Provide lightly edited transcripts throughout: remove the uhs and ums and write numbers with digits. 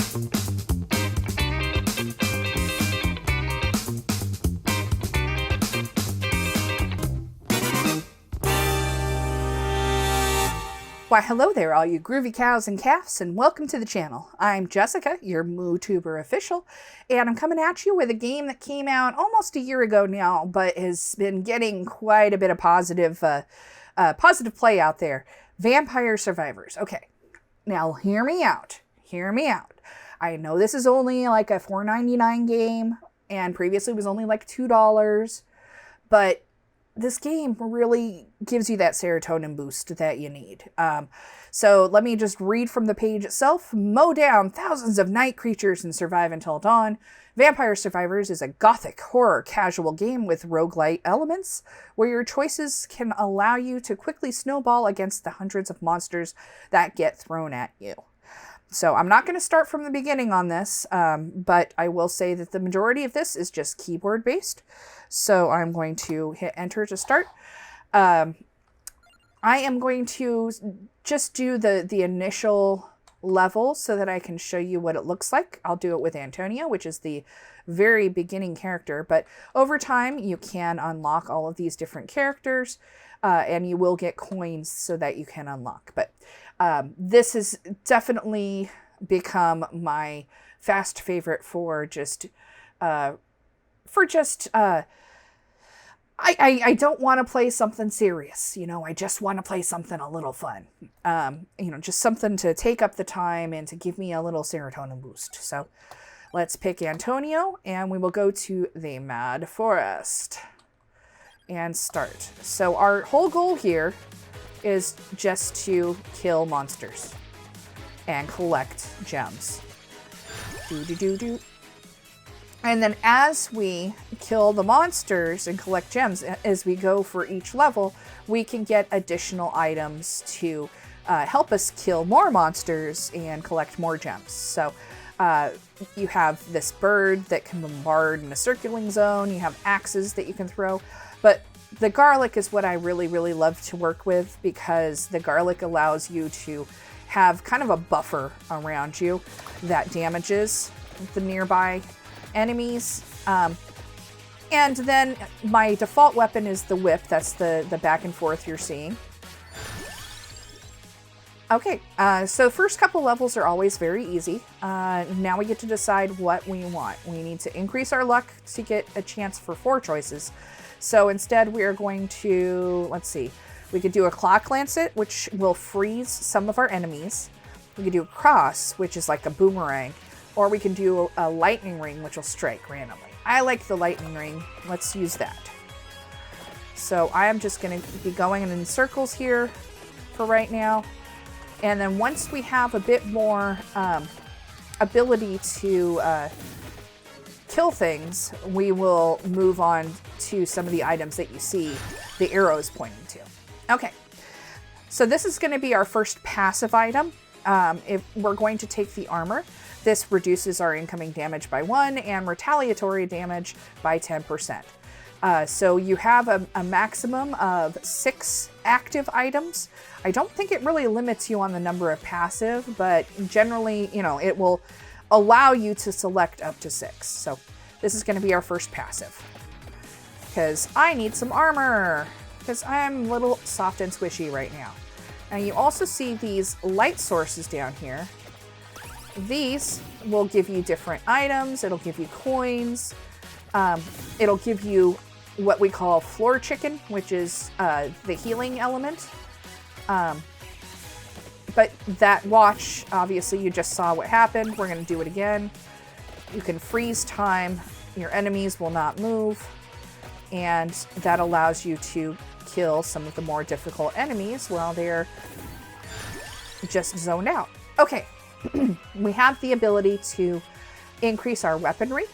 Why, hello there, all you groovy cows and calves, and welcome to the channel. I'm Jessica, your MooTuber official, and I'm coming at you with a game that came out almost a year ago now, but has been getting quite a bit of positive play out there. Vampire Survivors. Okay, now hear me out. Hear me out. I know this is only like a $4.99 game, and previously it was only like $2, but this game really gives you that serotonin boost that you need. So let me just read from the page itself. Mow down thousands of night creatures and survive until dawn. Vampire Survivors is a gothic horror casual game with rogue-lite elements where your choices can allow you to quickly snowball against the hundreds of monsters that get thrown at you. So I'm not going to start from the beginning on this, but I will say that the majority of this is just keyboard based. So I'm going to hit enter to start. I am going to just do the initial level so that I can show you what it looks like. I'll do it with Antonio, which is the very beginning character. But over time, you can unlock all of these different characters, and you will get coins so that you can unlock. But this has definitely become my fast favorite for just I don't want to play something serious, I just want to play something a little fun, just something to take up the time and to give me a little serotonin boost. So let's pick Antonio and we will go to the Mad Forest and start. So our whole goal here is just to kill monsters and collect gems. And then as we kill the monsters and collect gems, as we go for each level, we can get additional items to help us kill more monsters and collect more gems. So you have this bird that can bombard in a circling zone. You have axes that you can throw. But the garlic is what I really, really love to work with, because the garlic allows you to have kind of a buffer around you that damages the nearby enemies. And then my default weapon is the whip. That's the back and forth you're seeing. Okay, so first couple levels are always very easy. Now we get to decide what we want. We need to increase our luck to get a chance for 4 choices. So instead we are going to, let's see, we could do a clock lancet, which will freeze some of our enemies. We could do a cross, which is like a boomerang. Or we can do a lightning ring, which will strike randomly. I like the lightning ring. Let's use that. So I am just going to be going in circles here for right now. And then once we have a bit more ability to kill things, we will move on to some of the items that you see the arrows pointing to. Okay, so this is going to be our first passive item. If we're going to take the armor. This reduces our incoming damage by 1 and retaliatory damage by 10%. So you have a maximum of 6 active items. I don't think it really limits you on the number of passive, but generally, it will allow you to select up to 6. So this is going to be our first passive. Because I need some armor, because I'm a little soft and squishy right now. Now you also see these light sources down here. These will give you different items. It'll give you coins. It'll give you what we call floor chicken, which is the healing element. But that watch, obviously you just saw what happened. We're going to do it again. You can freeze time. Your enemies will not move. And that allows you to kill some of the more difficult enemies while they're just zoned out. Okay. We have the ability to increase our weaponry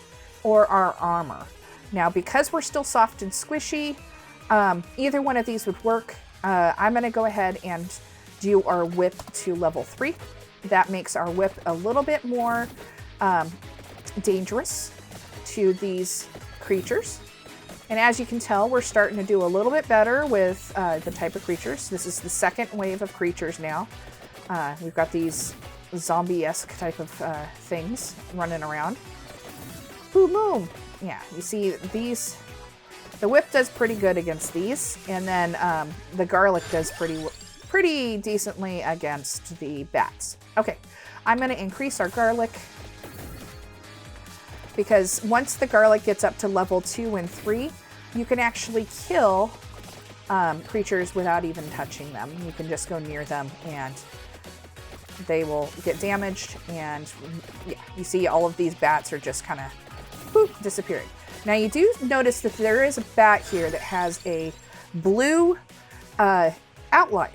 or our armor. Now, because we're still soft and squishy, either one of these would work. I'm going to go ahead and do our whip to level 3. That makes our whip a little bit more dangerous to these creatures. And as you can tell, we're starting to do a little bit better with the type of creatures. This is the second wave of creatures now. We've got these zombie-esque type of things running around. Boom, boom. Yeah, you see these, the whip does pretty good against these, and then the garlic does pretty decently against the bats. Okay, I'm gonna increase our garlic because once the garlic gets up to level 2 and 3, you can actually kill creatures without even touching them. You can just go near them and they will get damaged, and yeah, you see all of these bats are just kind of disappearing. Now you do notice that there is a bat here that has a blue outline.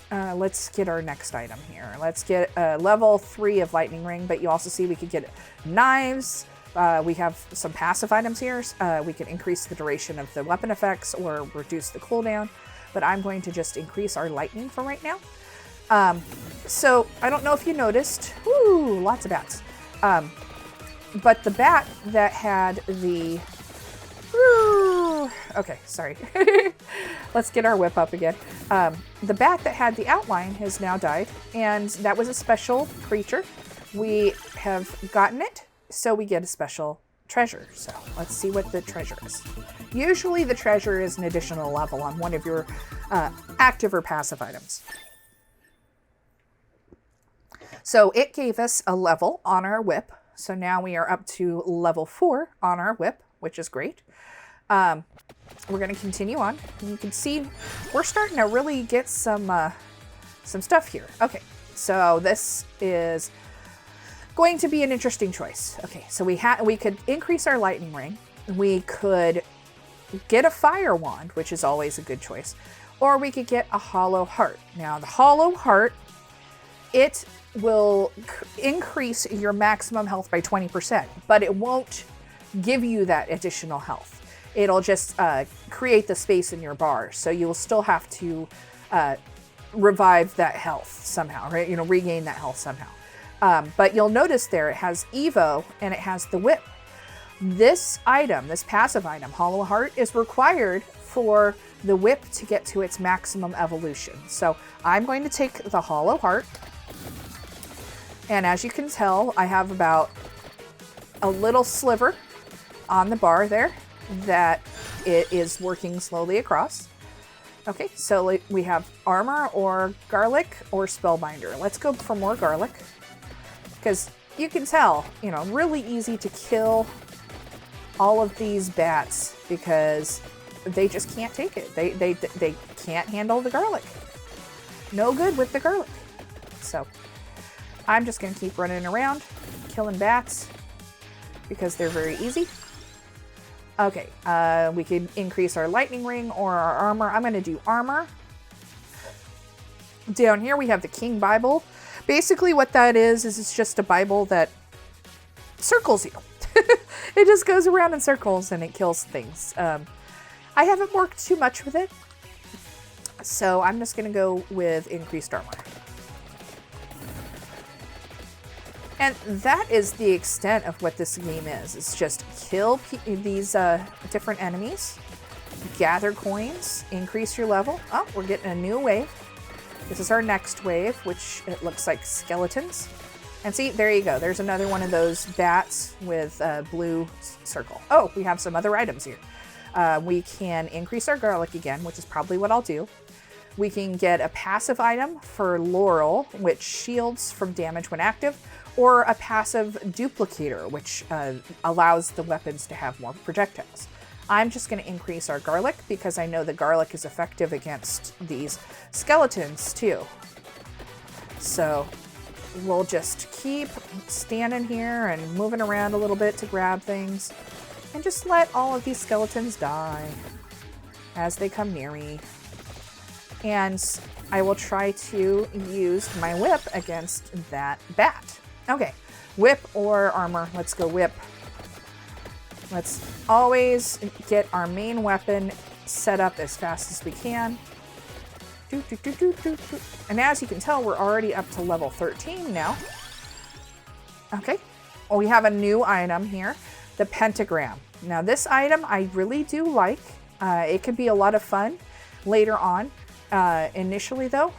Let's get our next item here. Let's get level 3 of lightning ring, but you also see we could get knives. We have some passive items here. We can increase the duration of the weapon effects or reduce the cooldown, but I'm going to just increase our lightning for right now. So I don't know if you noticed, lots of bats. But the bat that had the, okay, sorry. Let's get our whip up again. The bat that had the outline has now died, and that was a special creature. We have gotten it, so we get a special treasure. So let's see what the treasure is. Usually the treasure is an additional level on one of your active or passive items. So it gave us a level on our whip. So now we are up to level 4 on our whip, which is great. We're going to continue on. You can see we're starting to really get some stuff here. Okay, so this is going to be an interesting choice. Okay, so we could increase our lightning ring. We could get a fire wand, which is always a good choice, or we could get a hollow heart. Now, the hollow heart, it will increase your maximum health by 20%, but it won't give you that additional health. It'll just create the space in your bar, so you'll still have to revive that health somehow, right? You know, regain that health somehow. But you'll notice there it has Evo and it has the whip. This item, this passive item, Hollow Heart, is required for the whip to get to its maximum evolution. So I'm going to take the Hollow Heart, and as you can tell, I have about a little sliver on the bar there that it is working slowly across. Okay, so we have armor or garlic or spellbinder. Let's go for more garlic, because you can tell, you know, really easy to kill all of these bats because they just can't take it. They can't handle the garlic. No good with the garlic. So I'm just going to keep running around killing bats because they're very easy. Okay, we could increase our lightning ring or our armor. I'm going to do armor. Down here we have the King Bible. Basically what that is it's just a Bible that circles you. It just goes around in circles and it kills things. I haven't worked too much with it, so I'm just going to go with increased armor. And that is the extent of what this game is. It's just kill these different enemies, gather coins, increase your level. Oh, we're getting a new wave. This is our next wave, which it looks like skeletons. And see, there you go. There's another one of those bats with a blue circle. Oh, we have some other items here. We can increase our garlic again, which is probably what I'll do. We can get a passive item for Laurel, which shields from damage when active, or a passive duplicator, which allows the weapons to have more projectiles. I'm just going to increase our garlic because I know the garlic is effective against these skeletons too. So we'll just keep standing here and moving around a little bit to grab things and just let all of these skeletons die as they come near me. And I will try to use my whip against that bat. Okay, whip or armor. Let's go whip. Let's always get our main weapon set up as fast as we can. And as you can tell, we're already up to level 13 now. Okay, well, we have a new item here, the pentagram. Now this item I really do like. It could be a lot of fun later on. Initially though,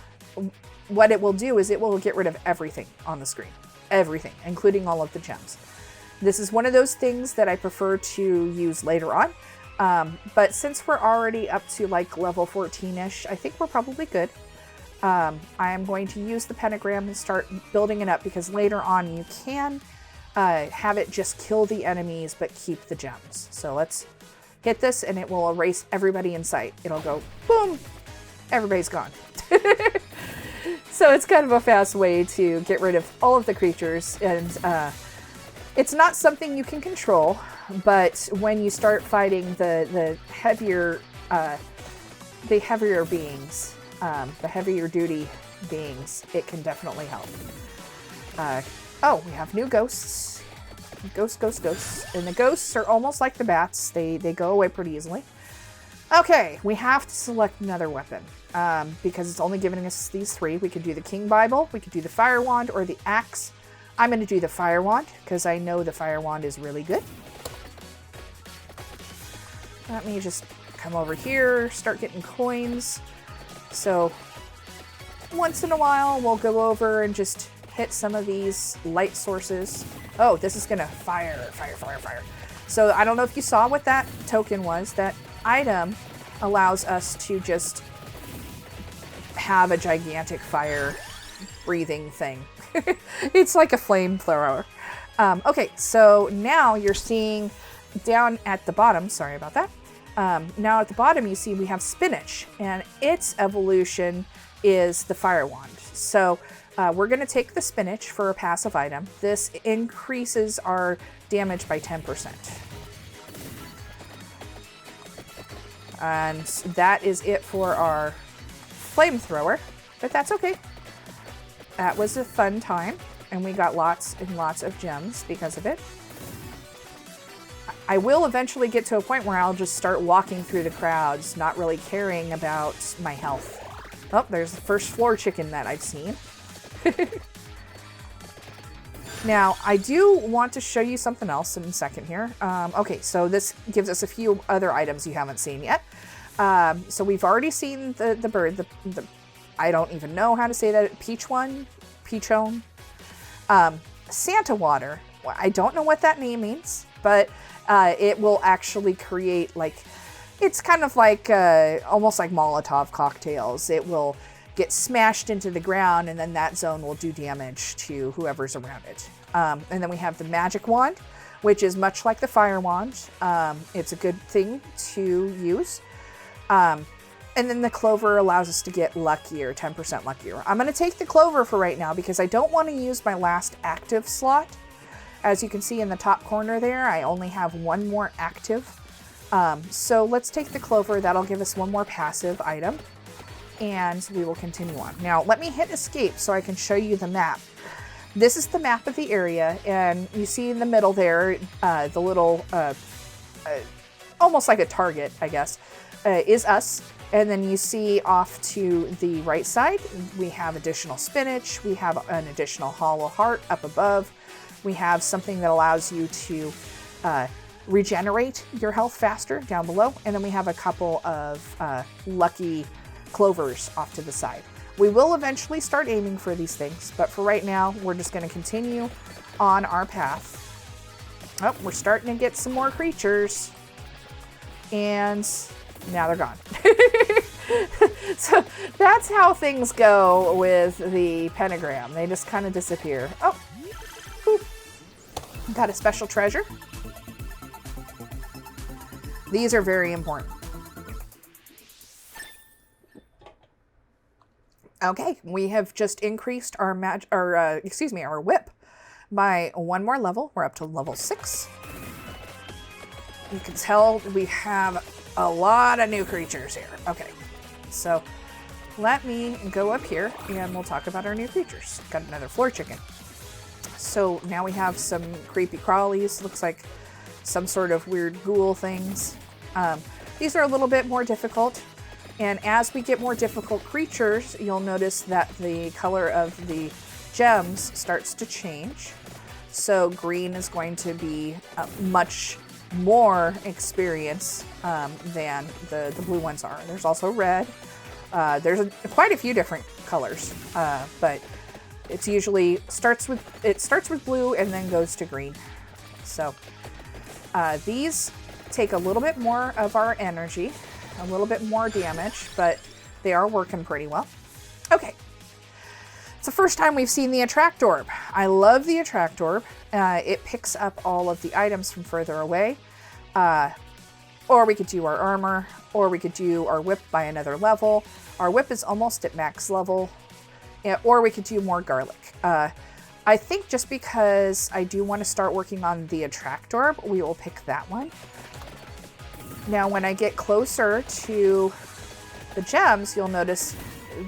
what it will do is it will get rid of everything on the screen. Everything, including all of the gems. This is one of those things that I prefer to use later on. But since we're already up to like level 14-ish, I think we're probably good. I am going to use the pentagram and start building it up, because later on you can have it just kill the enemies but keep the gems. So let's hit this and it will erase everybody in sight. It'll go boom, everybody's gone. So it's kind of a fast way to get rid of all of the creatures, and it's not something you can control, but when you start fighting the heavier beings, the heavier duty beings, it can definitely help. Oh, we have new ghosts. Ghosts. And the ghosts are almost like the bats. They go away pretty easily. Okay, we have to select another weapon, because it's only giving us these three. We could do the King Bible, we could do the Fire Wand, or the Axe. I'm going to do the Fire Wand, because I know the Fire Wand is really good. Let me just come over here, start getting coins. So once in a while, we'll go over and just hit some of these light sources. Oh, this is going to fire. So I don't know if you saw what that token was. That item allows us to just have a gigantic fire breathing thing. It's like a flamethrower. Okay, so now you're seeing down at the bottom, sorry about that. Now at the bottom you see we have spinach, and its evolution is the Fire Wand. So we're going to take the spinach for a passive item. This increases our damage by 10%. And that is it for our flamethrower, but that's okay. That was a fun time, and we got lots and lots of gems because of it. I will eventually get to a point where I'll just start walking through the crowds, not really caring about my health. Oh, there's the first floor chicken that I've seen. Now, I do want to show you something else in a second here. Okay, so this gives us a few other items you haven't seen yet. So we've already seen the bird, I don't even know how to say that, peachone. Santa water. Well, I don't know what that name means, but it will actually create, like, it's kind of like almost like Molotov cocktails. It will get smashed into the ground, and then that zone will do damage to whoever's around it. And then we have the magic wand, which is much like the fire wand. It's a good thing to use. And then the clover allows us to get luckier, 10% luckier. I'm going to take the clover for right now because I don't want to use my last active slot. As you can see in the top corner there, I only have one more active. So let's take the clover. That'll give us one more passive item. And we will continue on. Now, let me hit escape so I can show you the map. This is the map of the area, and you see in the middle there, the little, almost like a target, I guess, is us. And then you see off to the right side, we have additional spinach. We have an additional hollow heart up above. We have something that allows you to regenerate your health faster down below. And then we have a couple of lucky clovers off to the side. We will eventually start aiming for these things, but for right now, we're just going to continue on our path. Oh, we're starting to get some more creatures, and now they're gone. So that's how things go with the pentagram. They just kind of disappear. Oh, whew. Got a special treasure. These are very important. Okay, we have just increased our our whip by one more level. We're up to level 6. You can tell we have a lot of new creatures here. Okay, so let me go up here and we'll talk about our new creatures. Got another floor chicken. So now we have some creepy crawlies. Looks like some sort of weird ghoul things. These are a little bit more difficult. And as we get more difficult creatures, you'll notice that the color of the gems starts to change. So green is going to be much more experience than the blue ones are. There's also red. There's quite a few different colors, but it's usually starts with blue and then goes to green. So these take a little bit more of our energy, a little bit more damage, but they are working pretty well. Okay. It's the first time we've seen the attract orb. I love the attract orb. It picks up all of the items from further away. Or we could do our armor, or we could do our whip by another level. Our whip is almost at max level. Or we could do more garlic. I think just because I do want to start working on the attract orb, we will pick that one. Now, when I get closer to the gems, you'll notice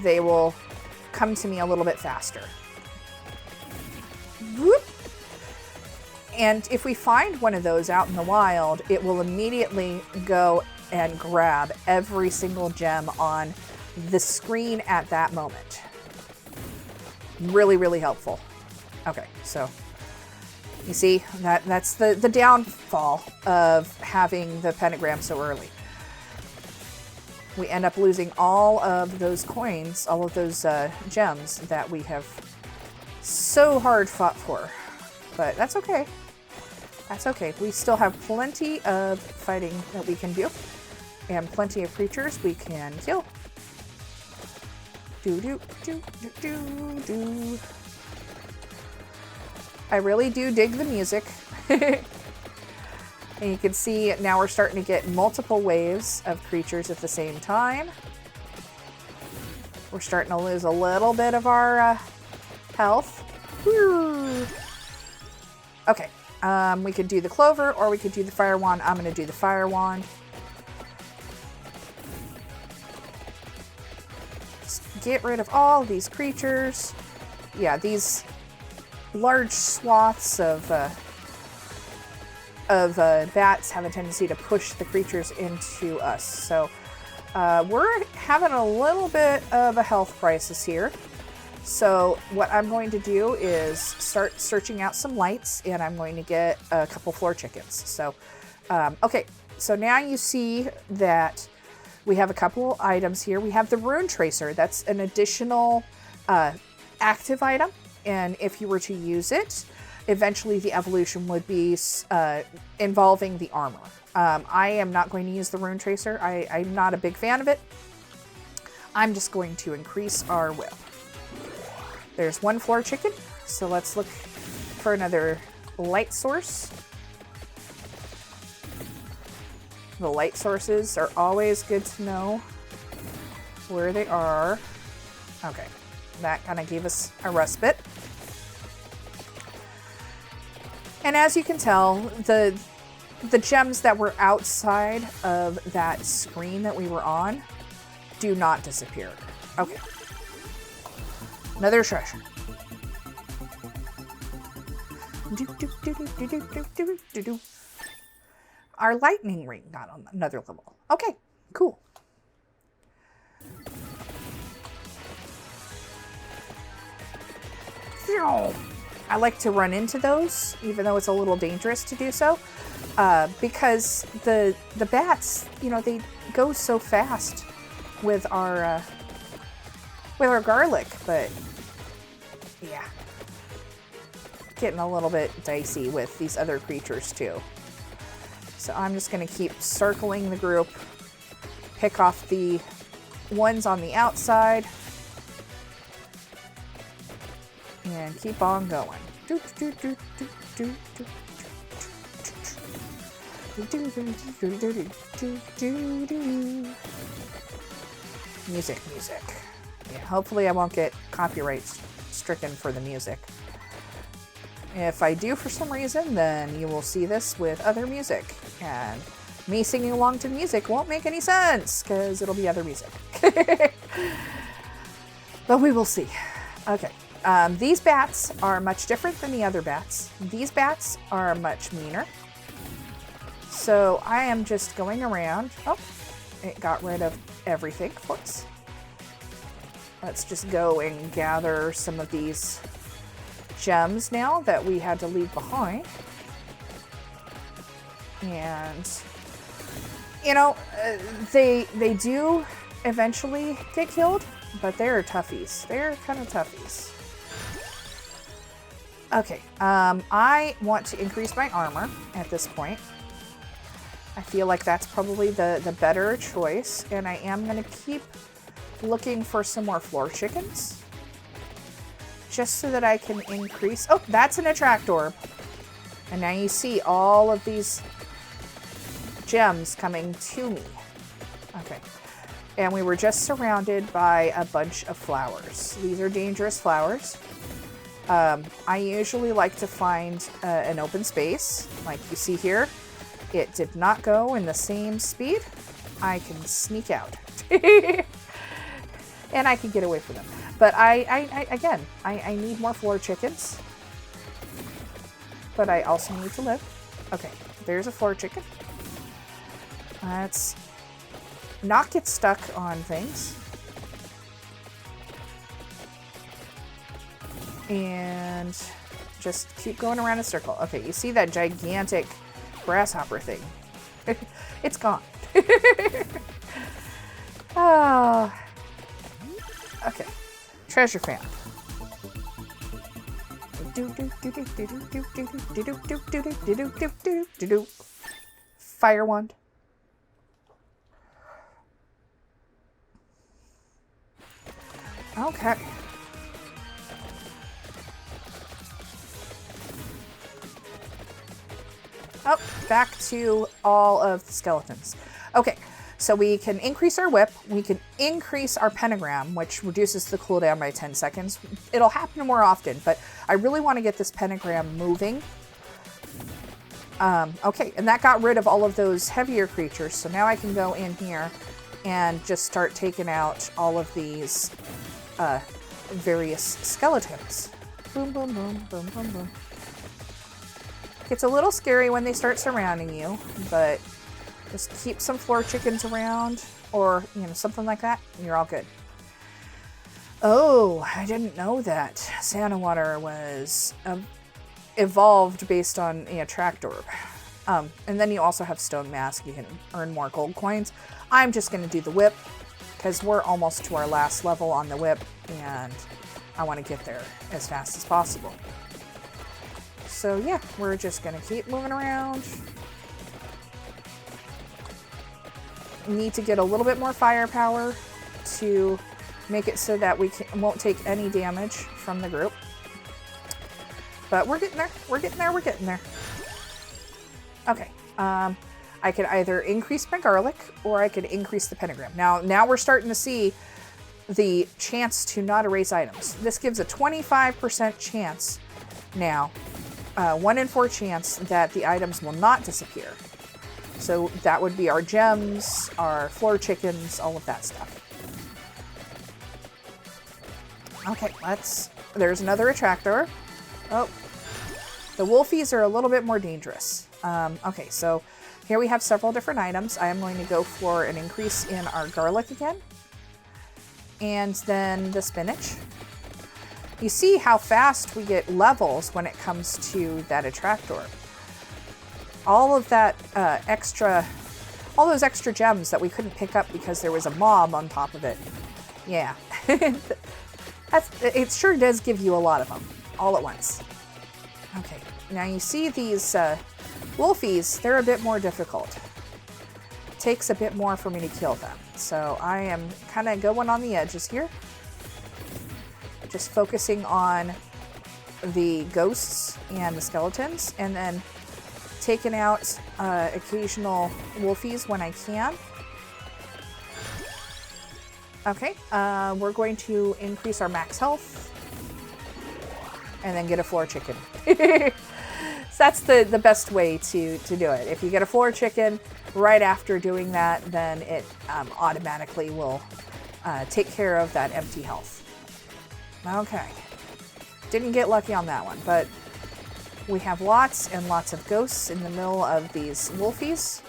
they will come to me a little bit faster. Whoop. And if we find one of those out in the wild, it will immediately go and grab every single gem on the screen at that moment. Really, really helpful. Okay, so you see that's the downfall of having the pentagram so early. We end up losing all of those coins, all of those gems that we have so hard fought for. But that's okay. That's okay. We still have plenty of fighting that we can do. And plenty of creatures we can kill. Do. I really do dig the music. And you can see now we're starting to get multiple waves of creatures at the same time. We're starting to lose a little bit of our health. Woo. Okay, we could do the clover or we could do the fire wand. I'm going to do the fire wand. Just get rid of all these creatures. Yeah, these large swaths of bats have a tendency to push the creatures into us. So we're having a little bit of a health crisis here. So what I'm going to do is start searching out some lights, and I'm going to get a couple floor chickens. So, okay, so now you see that we have a couple items here. We have the rune tracer. That's an additional active item, and if you were to use it, eventually the evolution would be involving the armor. I am not going to use the rune tracer. I'm not a big fan of it. I'm just going to increase our whip. There's one floor chicken, so let's look for another light source. The light sources are always good to know where they are. Okay, that kind of gave us a respite. And as you can tell, the gems that were outside of that screen that we were on do not disappear. Okay. Another treasure. Our lightning ring got on another level. Okay, cool. I like to run into those, even though it's a little dangerous to do so, because the bats, you know, they go so fast with our garlic, but yeah, getting a little bit dicey with these other creatures too. So I'm just going to keep circling the group, pick off the ones on the outside, and keep on going. Music. Yeah, hopefully I won't get copyright stricken for the music. If I do for some reason, then you will see this with other music. And me singing along to music won't make any sense, because it'll be other music. But we will see. Okay. These bats are much different than the other bats. These bats are much meaner. So I am just going around. Oh, it got rid of everything, of course. Let's just go and gather some of these gems now that we had to leave behind. And, you know, they do eventually get killed, but they're toughies. They're kind of toughies. Okay, I want to increase my armor at this point. I feel like that's probably the better choice, and I am going to keep looking for some more floor chickens, just so that I can increase. Oh, that's an attract orb. And now you see all of these gems coming to me. Okay. And we were just surrounded by a bunch of flowers. These are dangerous flowers. I usually like to find an open space, like you see here. It did not go in the same speed. I can sneak out. And I can get away from them. But again, I need more floor chickens. But I also need to live. Okay, there's a floor chicken. Let's not get stuck on things. And just keep going around a circle. Okay, you see that gigantic grasshopper thing? It's gone. Oh. Okay, treasure found. Fire wand. Okay. Oh, back to all of the skeletons. Okay, so we can increase our whip. We can increase our pentagram, which reduces the cooldown by 10 seconds. It'll happen more often, but I really want to get this pentagram moving. Okay, and that got rid of all of those heavier creatures. So now I can go in here and just start taking out all of these various skeletons. Boom, boom, boom, boom, boom, boom. It's a little scary when they start surrounding you, but just keep some floor chickens around or, something like that, and you're all good. Oh, I didn't know that Santa Water was evolved based on a attract orb. And then you also have Stone Mask. You can earn more gold coins. I'm just going to do the whip because we're almost to our last level on the whip, and I want to get there as fast as possible. So yeah, we're just gonna keep moving around. Need to get a little bit more firepower to make it so that we won't take any damage from the group. But we're getting there, we're getting there, we're getting there. Okay, I could either increase my garlic or I could increase the pentagram. Now we're starting to see the chance to not erase items. This gives a 25% chance now. 1 in 4 chance that the items will not disappear. So that would be our gems, our floor chickens, all of that stuff. Okay, there's another attractor. Oh, the wolfies are a little bit more dangerous. Okay, so here we have several different items. I am going to go for an increase in our garlic again. And then the spinach. You see how fast we get levels when it comes to that attract orb. All of that all those extra gems that we couldn't pick up because there was a mob on top of it. Yeah, it sure does give you a lot of them all at once. Okay, now you see these wolfies, they're a bit more difficult. It takes a bit more for me to kill them. So I am kind of going on the edges here. Just focusing on the ghosts and the skeletons, and then taking out occasional wolfies when I can. Okay, we're going to increase our max health and then get a floor chicken. So that's the best way to do it. If you get a floor chicken right after doing that, then it automatically will take care of that empty health. Okay, didn't get lucky on that one, but we have lots and lots of ghosts in the middle of these wolfies.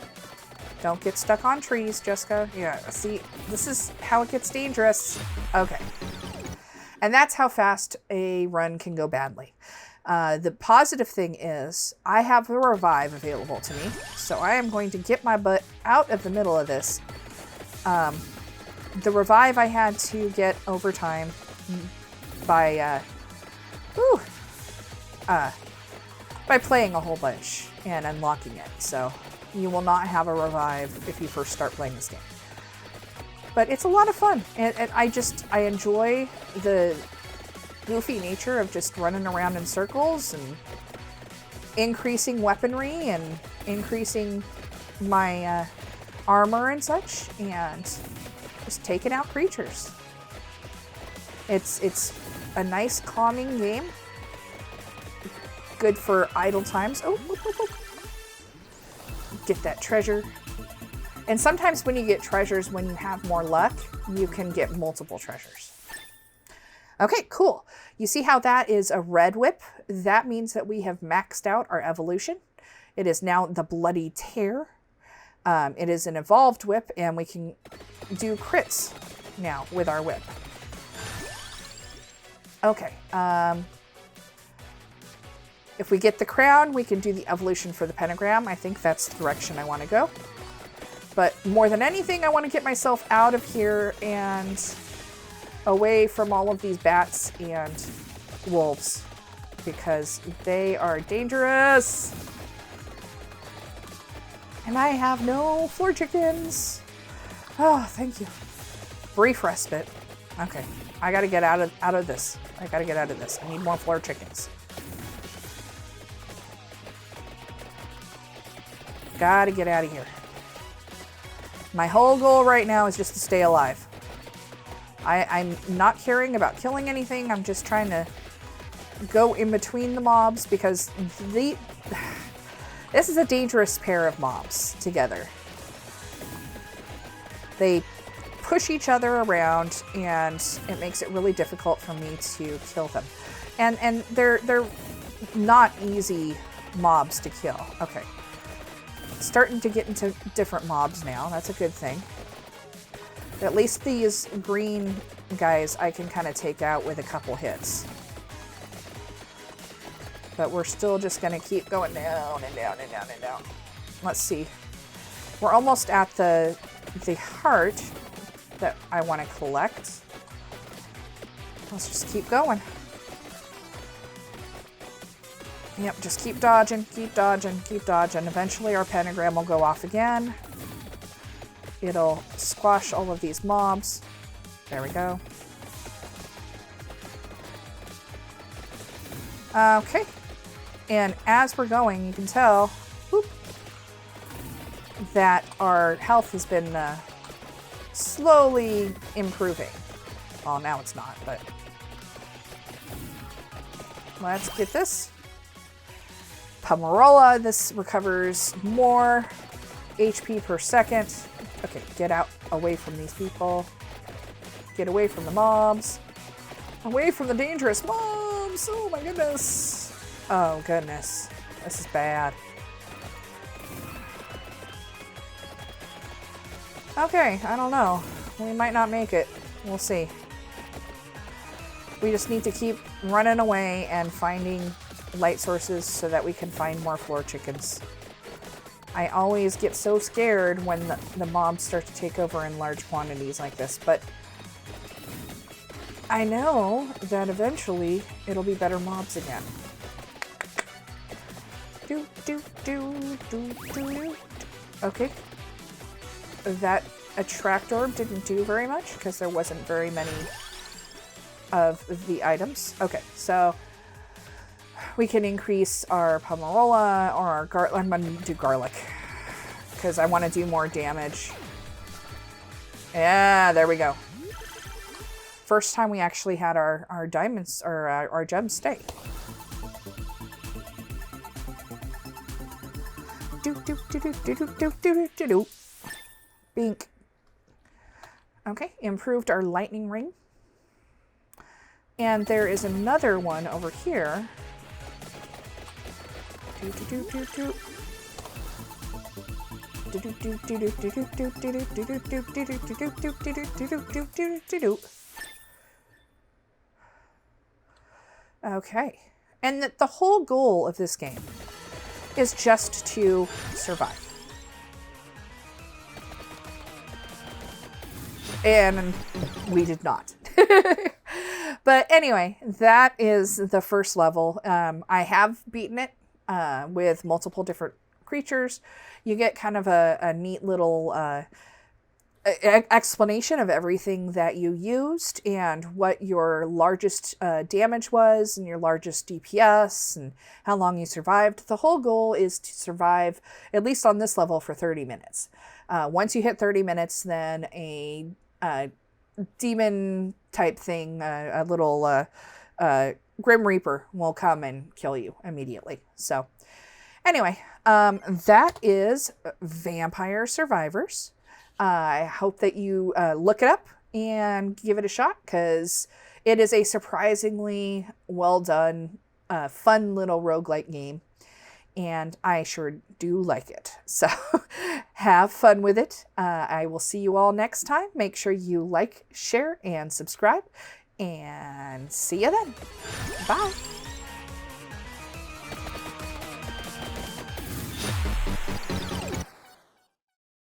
Don't get stuck on trees, Jessica. Yeah, see, this is how it gets dangerous. Okay, and that's how fast a run can go badly. The positive thing is I have the revive available to me, so I am going to get my butt out of the middle of this The revive I had to get over time by by playing a whole bunch and unlocking it. So you will not have a revive if you first start playing this game. But it's a lot of fun, and I enjoy the goofy nature of just running around in circles and increasing weaponry and increasing my armor and such, and just taking out creatures. It's a nice calming game. Good for idle times. Oh, get that treasure. And sometimes when you get treasures, when you have more luck, you can get multiple treasures. Okay, cool. You see how that is a red whip? That means that we have maxed out our evolution. It is now the Bloody Tear. It is an evolved whip, and we can do crits now with our whip. Okay. If we get the crown, we can do the evolution for the pentagram. I think that's the direction I want to go. But more than anything, I want to get myself out of here and away from all of these bats and wolves, because they are dangerous. And I have no floor chickens. Oh, thank you. Brief respite. Okay, I gotta get out of this. I gotta get out of this. I need more floor chickens. Gotta get out of here. My whole goal right now is just to stay alive. I'm not caring about killing anything. I'm just trying to go in between the mobs, because this is a dangerous pair of mobs together. They push each other around, and it makes it really difficult for me to kill them. And they're not easy mobs to kill. Okay. Starting to get into different mobs now. That's a good thing. At least these green guys I can kind of take out with a couple hits. But we're still just going to keep going down and down and down and down. Let's see. We're almost at the heart that I want to collect. Let's just keep going. Yep, just keep dodging, keep dodging, keep dodging. Eventually our pentagram will go off again. It'll squash all of these mobs. There we go. Okay. And as we're going, you can tell whoop, that our health has been slowly improving. Well, now it's not, but let's get this. Pomerola, this recovers more HP per second. Okay, get out, away from these people. Get away from the mobs. Away from the dangerous mobs. Oh my goodness. Oh goodness. This is bad. Okay, I don't know. We might not make it. We'll see. We just need to keep running away and finding light sources so that we can find more floor chickens. I always get so scared when the mobs start to take over in large quantities like this, but I know that eventually it'll be better mobs again. Okay. That attract orb didn't do very much because there wasn't very many of the items. Okay, so we can increase our Pomerola or our garlic. I'm going to do garlic because I want to do more damage. Yeah, there we go. First time we actually had our diamonds or our gems stay. Bink. Okay, improved our lightning ring. And there is another one over here. Okay, and the whole goal of this game is just to survive. And we did not. But anyway, that is the first level. I have beaten it with multiple different creatures. You get kind of a neat little explanation of everything that you used and what your largest damage was and your largest DPS and how long you survived. The whole goal is to survive, at least on this level, for 30 minutes. Once you hit 30 minutes, then a demon type thing, a little Grim Reaper will come and kill you immediately. So anyway, that is Vampire Survivors. I hope that you look it up and give it a shot, because it is a surprisingly well done, fun little roguelite game. And I sure do like it. So have fun with it. I will see you all next time. Make sure you like, share, and subscribe. And see you then. Bye.